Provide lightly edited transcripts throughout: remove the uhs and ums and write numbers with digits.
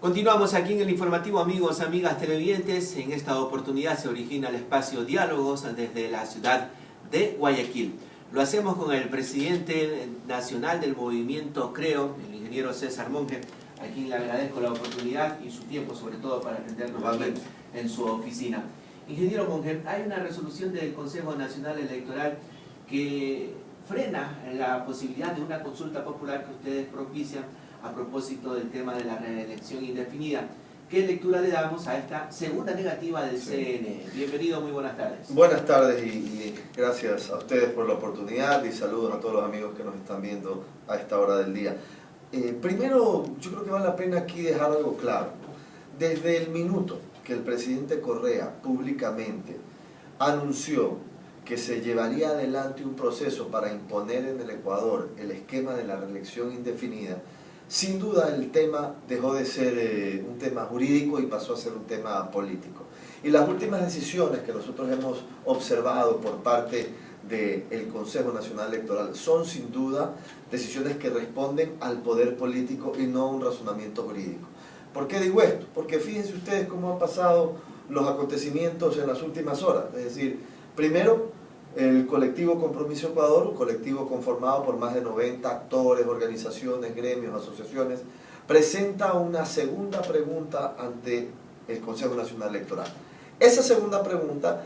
Continuamos aquí en el informativo, amigos, amigas televidentes. En esta oportunidad se origina el espacio Diálogos desde la ciudad de Guayaquil. Lo hacemos con el presidente nacional del movimiento CREO, el ingeniero César Monge, a quien le agradezco la oportunidad y su tiempo, sobre todo para atendernos aquí en su oficina. Ingeniero Monge, hay una resolución del Consejo Nacional Electoral que frena la posibilidad de una consulta popular que ustedes propician a propósito del tema de la reelección indefinida. ¿Qué lectura le damos a esta segunda negativa del CNE? Bienvenido, muy buenas tardes. Buenas tardes y gracias a ustedes por la oportunidad y saludos a todos los amigos que nos están viendo a esta hora del día. Primero, yo creo que vale la pena aquí dejar algo claro. Desde el minuto que el presidente Correa públicamente anunció que se llevaría adelante un proceso para imponer en el Ecuador el esquema de la reelección indefinida, sin duda el tema dejó de ser un tema jurídico y pasó a ser un tema político. Y las últimas decisiones que nosotros hemos observado por parte del Consejo Nacional Electoral son sin duda decisiones que responden al poder político y no a un razonamiento jurídico. ¿Por qué digo esto? Porque fíjense ustedes cómo han pasado los acontecimientos en las últimas horas. Es decir, primero, el colectivo Compromiso Ecuador, un colectivo conformado por más de 90 actores, organizaciones, gremios, asociaciones, presenta una segunda pregunta ante el Consejo Nacional Electoral. Esa segunda pregunta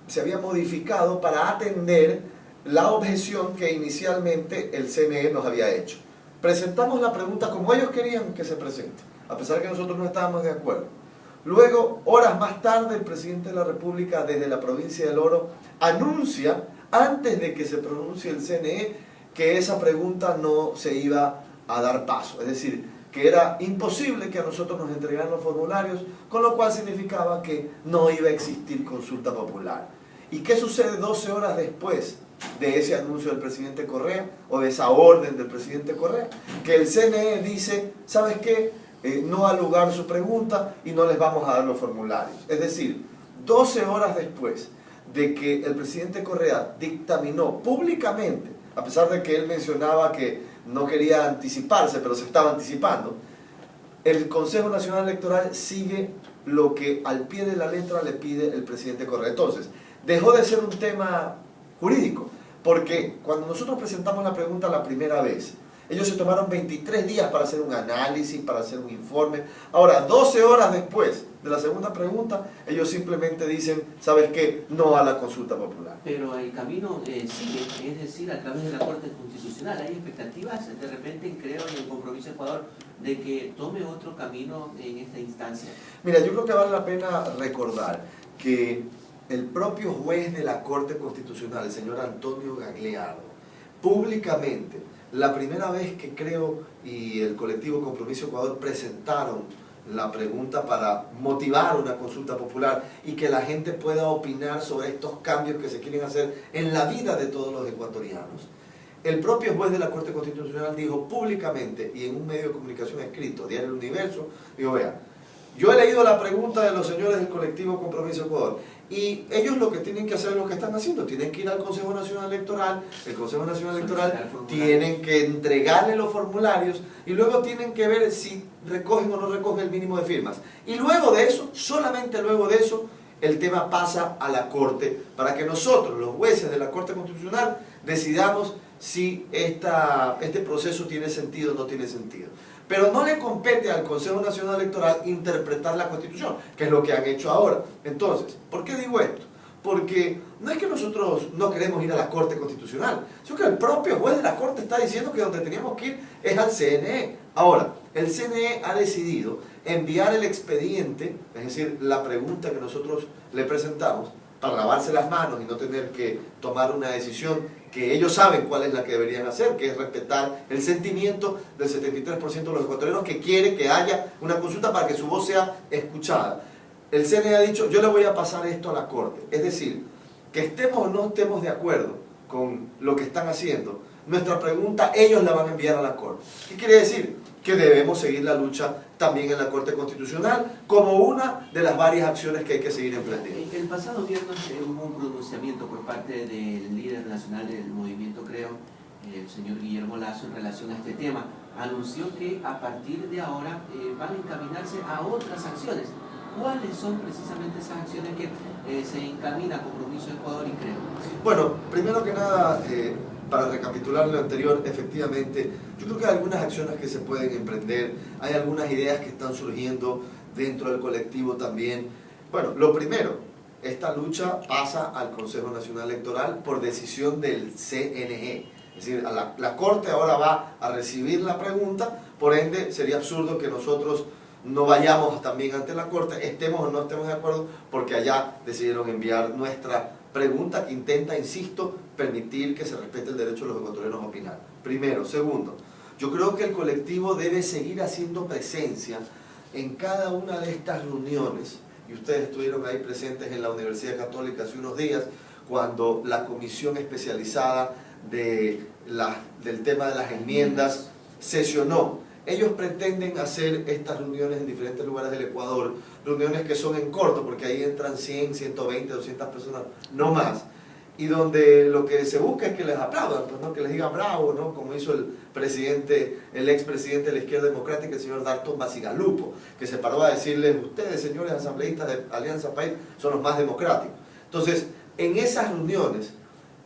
se había modificado para atender la objeción que inicialmente el CNE nos había hecho. Presentamos la pregunta como ellos querían que se presente, a pesar de que nosotros no estábamos de acuerdo. Luego, horas más tarde, el presidente de la República, desde la provincia del Oro, anuncia, antes de que se pronuncie el CNE, que esa pregunta no se iba a dar paso. Es decir, que era imposible que a nosotros nos entregaran los formularios, con lo cual significaba que no iba a existir consulta popular. ¿Y qué sucede 12 horas después de ese anuncio del presidente Correa, o de esa orden del presidente Correa? Que el CNE dice, ¿sabes qué? No ha lugar su pregunta y no les vamos a dar los formularios. Es decir, 12 horas después de que el presidente Correa dictaminó públicamente, a pesar de que él mencionaba que no quería anticiparse, pero se estaba anticipando, el Consejo Nacional Electoral sigue lo que al pie de la letra le pide el presidente Correa. Entonces, dejó de ser un tema jurídico, porque cuando nosotros presentamos la pregunta la primera vez, ellos se tomaron 23 días para hacer un análisis, para hacer un informe. Ahora, 12 horas después de la segunda pregunta, ellos simplemente dicen, ¿sabes qué? No a la consulta popular. Pero el camino sigue, es decir, a través de la Corte Constitucional. ¿Hay expectativas de repente, creo, en el Compromiso Ecuador, de que tome otro camino en esta instancia? Mira, yo creo que vale la pena recordar que el propio juez de la Corte Constitucional, el señor Antonio Gagliardo, públicamente, la primera vez que CREO y el colectivo Compromiso Ecuador presentaron la pregunta para motivar una consulta popular y que la gente pueda opinar sobre estos cambios que se quieren hacer en la vida de todos los ecuatorianos, el propio juez de la Corte Constitucional dijo públicamente y en un medio de comunicación escrito, Diario El Universo, dijo, vea, yo he leído la pregunta de los señores del colectivo Compromiso Ecuador y ellos lo que tienen que hacer es lo que están haciendo, tienen que ir al Consejo Nacional Electoral, el Consejo Nacional Electoral tienen que entregarle los formularios y luego tienen que ver si recogen o no recogen el mínimo de firmas. Y luego de eso, solamente luego de eso, el tema pasa a la Corte para que nosotros, los jueces de la Corte Constitucional, decidamos si este proceso tiene sentido o no tiene sentido. Pero no le compete al Consejo Nacional Electoral interpretar la Constitución, que es lo que han hecho ahora. Entonces, ¿por qué digo esto? Porque no es que nosotros no queremos ir a la Corte Constitucional, sino que el propio juez de la Corte está diciendo que donde teníamos que ir es al CNE. Ahora, el CNE ha decidido enviar el expediente, es decir, la pregunta que nosotros le presentamos, para lavarse las manos y no tener que tomar una decisión que ellos saben cuál es la que deberían hacer, que es respetar el sentimiento del 73% de los ecuatorianos que quiere que haya una consulta para que su voz sea escuchada. El CNE ha dicho, yo le voy a pasar esto a la Corte. Es decir, que estemos o no estemos de acuerdo con lo que están haciendo, nuestra pregunta ellos la van a enviar a la Corte. ¿Qué quiere decir? Que debemos seguir la lucha también en la Corte Constitucional como una de las varias acciones que hay que seguir emprendiendo. El pasado viernes hubo un pronunciamiento por parte del líder nacional del movimiento CREO, el señor Guillermo Lasso, en relación a este tema. anunció que a partir de ahora van a encaminarse a otras acciones. ¿Cuáles son precisamente esas acciones que se encamina Compromiso Ecuador y CREO? Bueno, primero que nada, para recapitular lo anterior, efectivamente, yo creo que hay algunas acciones que se pueden emprender, hay algunas ideas que están surgiendo dentro del colectivo también. Bueno, lo primero, esta lucha pasa al Consejo Nacional Electoral por decisión del CNE. Es decir, la Corte ahora va a recibir la pregunta, por ende sería absurdo que nosotros no vayamos también ante la Corte, estemos o no estemos de acuerdo, porque allá decidieron enviar nuestra pregunta que intenta, insisto, permitir que se respete el derecho de los ecuatorianos a opinar. Primero. Segundo, yo creo que el colectivo debe seguir haciendo presencia en cada una de estas reuniones, y ustedes estuvieron ahí presentes en la Universidad Católica hace unos días, cuando la comisión especializada del tema de las enmiendas sesionó. Ellos pretenden hacer estas reuniones en diferentes lugares del Ecuador, reuniones que son en corto, porque ahí entran 100, 120, 200 personas, no más, y donde lo que se busca es que les aplaudan, pues, ¿no? Que les digan bravo, ¿no? Como hizo el expresidente de la Izquierda Democrática, el señor Darton Basigalupo, que se paró a decirles: ustedes, señores asambleístas de Alianza País, son los más democráticos. Entonces, en esas reuniones,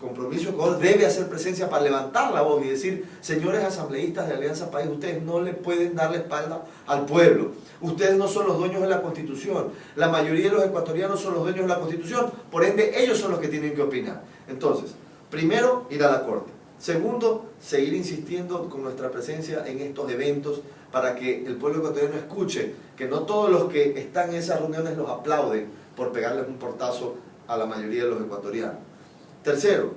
Compromiso Ecuador debe hacer presencia para levantar la voz y decir: señores asambleístas de Alianza País, ustedes no le pueden dar la espalda al pueblo, ustedes no son los dueños de la Constitución, la mayoría de los ecuatorianos son los dueños de la Constitución, por ende ellos son los que tienen que opinar. Entonces, primero, ir a la Corte. Segundo, seguir insistiendo con nuestra presencia en estos eventos para que el pueblo ecuatoriano escuche que no todos los que están en esas reuniones los aplauden por pegarles un portazo a la mayoría de los ecuatorianos. Tercero,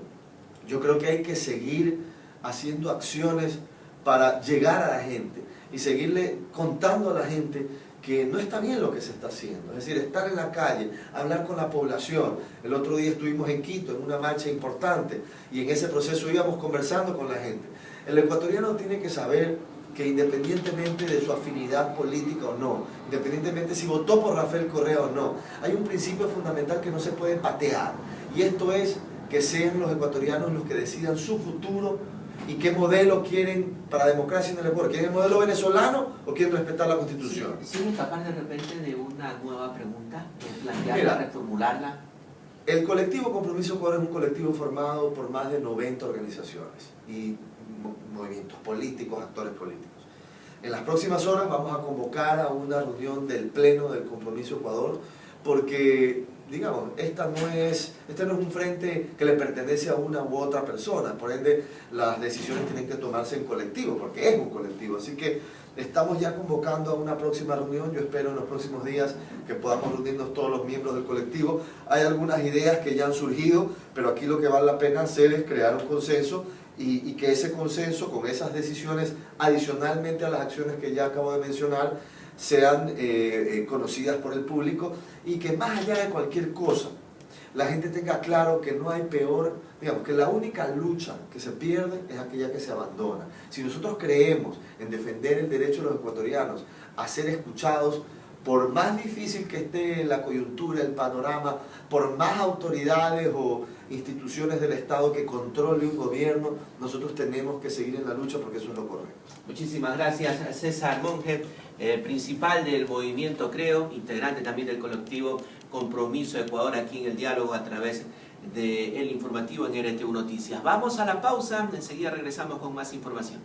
yo creo que hay que seguir haciendo acciones para llegar a la gente y seguirle contando a la gente que no está bien lo que se está haciendo. Es decir, estar en la calle, hablar con la población. El otro día estuvimos en Quito en una marcha importante y en ese proceso íbamos conversando con la gente. El ecuatoriano tiene que saber que independientemente de su afinidad política o no, independientemente si votó por Rafael Correa o no, hay un principio fundamental que no se puede patear, y esto es que sean los ecuatorianos los que decidan su futuro y qué modelo quieren para democracia en el Ecuador. ¿Quieren el modelo venezolano o quieren respetar la Constitución? ¿Siguen capaz de repente de una nueva pregunta, de plantearla, reformularla? El colectivo Compromiso Ecuador es un colectivo formado por más de 90 organizaciones y movimientos políticos, actores políticos. En las próximas horas vamos a convocar a una reunión del Pleno del Compromiso Ecuador, porque, digamos, este no es un frente que le pertenece a una u otra persona, por ende las decisiones tienen que tomarse en colectivo, porque es un colectivo. Así que estamos ya convocando a una próxima reunión. Yo espero en los próximos días que podamos reunirnos todos los miembros del colectivo. Hay algunas ideas que ya han surgido, pero aquí lo que vale la pena hacer es crear un consenso y que ese consenso, con esas decisiones, adicionalmente a las acciones que ya acabo de mencionar, sean conocidas por el público, y que más allá de cualquier cosa, la gente tenga claro que no hay peor, digamos, que la única lucha que se pierde es aquella que se abandona. Si nosotros creemos en defender el derecho de los ecuatorianos a ser escuchados, por más difícil que esté la coyuntura, el panorama, por más autoridades o instituciones del Estado que controle un gobierno, nosotros tenemos que seguir en la lucha, porque eso es lo correcto. Muchísimas gracias, César Monge, principal del movimiento CREO, integrante también del colectivo Compromiso Ecuador, aquí en el diálogo a través del informativo en RTV Noticias. Vamos a la pausa, enseguida regresamos con más información.